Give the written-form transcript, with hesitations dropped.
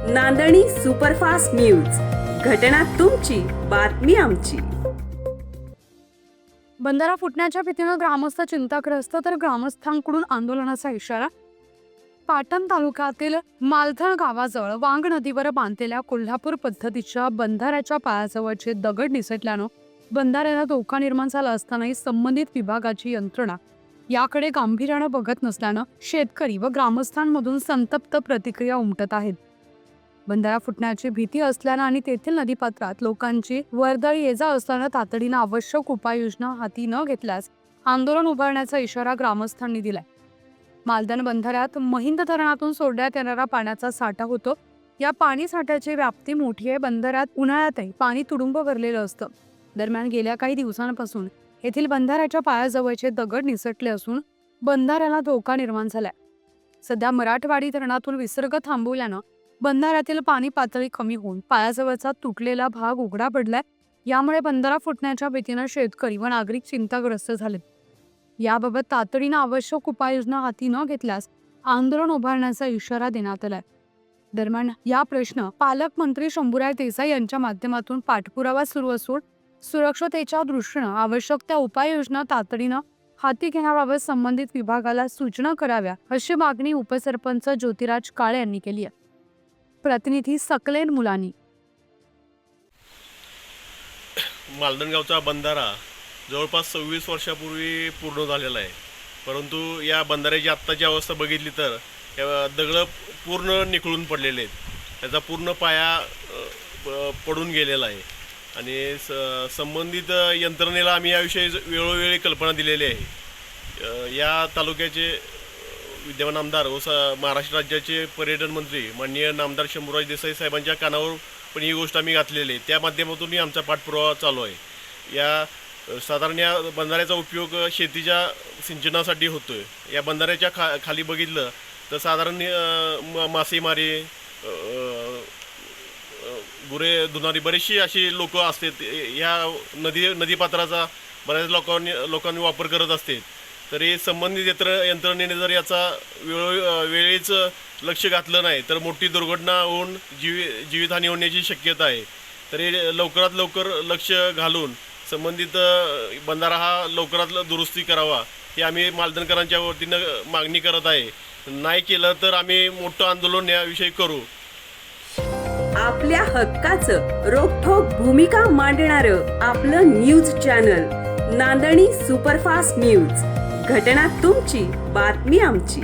नांदणी superfast news, घटना तुमची, बातमी आमची। बंधारा फुटण्याच्या भीतीने ग्रामस्थ चिंताग्रस्त, तर ग्रामस्थांकडून आंदोलनाचा इशारा। पाटण तालुक्यातील मालथळ गावाजवळ वांग नदीवर बांधलेल्या कोल्हापूर पद्धतीच्या बंधाऱ्याच्या पायाजवळचे दगड निसटल्यानं बंधाऱ्याला धोका निर्माण झाला असतानाही संबंधित विभागाची यंत्रणा याकडे गांभीर्यानं बघत नसल्यानं शेतकरी व ग्रामस्थांमधून संतप्त प्रतिक्रिया उमटत आहेत। बंधारा फुटण्याची भीती असल्यानं आणि तेथील नदीपात्रात लोकांची वर्दळ ये जा असल्यानं तातडीनं आवश्यक उपाययोजना हाती न घेतल्यास आंदोलन उभारण्याचा इशारा ग्रामस्थांनी दिलाय। मालदान बंधाऱ्यात महिंद धरणातून सोडण्यात येणारा पाण्याचा साठा होतो। या पाणी साठ्याची व्याप्ती मोठी आहे। बंधाऱ्यात उन्हाळ्यातही पाणी तुडुंब भरलेलं असतं। दरम्यान गेल्या काही दिवसांपासून येथील बंधाऱ्याच्या पायाजवळचे दगड निसटले असून बंधाऱ्याला धोका निर्माण झालाय। सध्या मराठवाडी धरणातून विसर्ग थांबवल्यानं बंधाऱ्यातील पाणी पातळी कमी होऊन पायाजवळचा तुटलेला भाग उघडा पडलाय। यामुळे बंधारा फुटण्याच्या भीतीने शेतकरी व नागरिक चिंताग्रस्त झालेत। याबाबत तातडीनं आवश्यक उपाययोजना हाती न घेतल्यास आंदोलन उभारण्याचा इशारा देण्यात आलाय। दरम्यान या प्रश्न पालकमंत्री शंभूराज देसाई यांच्या माध्यमातून पाठपुरावा सुरू असून सुरक्षतेच्या दृष्टीनं आवश्यक त्या उपाययोजना तातडीनं हाती घेण्याबाबत संबंधित विभागाला सूचना कराव्या अशी मागणी उपसरपंच ज्योतिराज काळे यांनी केली आहे। प्रतिनिधी सकलेन मुलानी। मालदण गावचा बंधारा जवळपास 26 वर्षापूर्वी पूर्ण झालेला आहे, परंतु या बंधाऱ्याची आत्ताची अवस्था बघितली तर दगड पूर्ण निखळून पडलेले आहेत। त्याचा पूर्ण पाया पडून गेलेला आहे आणि संबंधित यंत्रणेला आम्ही याविषयी वेळोवेळी कल्पना दिलेली आहे। या तालुक्याचे विद्यमान आमदार व महाराष्ट्र राज्याचे पर्यटन मंत्री माननीय नामदार शंभूराज देसाई साहेबांच्या कानावर पण ही गोष्ट आम्ही घातलेली आहे। त्या माध्यमातूनही आमचा पाठपुरावा चालू आहे। या साधारण या बंधाऱ्याचा उपयोग शेतीच्या सिंचनासाठी होतो आहे। या बंधाऱ्याच्या खाली बघितलं तर साधारण मासेमारी, गुरे धुणारी बरीचशी अशी लोक असतात। या नदीपात्राचा बऱ्याच लोकांनी वापर करत असतात। तरी संबंधित यंत्रणेने जर याचा वेळीच लक्ष घातलं नाही तर मोठी दुर्घटना होऊन जीवितहानी होण्याची शक्यता आहे। तरी लवकरात लवकर लक्ष घालून संबंधित बंधारा हा लवकरात दुरुस्ती करावा ही आम्ही मालदणकरांच्या वतीनं मागणी करत आहे। नाही केलं तर आम्ही मोठं आंदोलन याविषयी करू। आपल्या हक्काचं रोखठोक भूमिका मांडणारं आपलं न्यूज चॅनल नांदणी सुपरफास्ट न्यूज, घटना तुमची, बातमी आमची।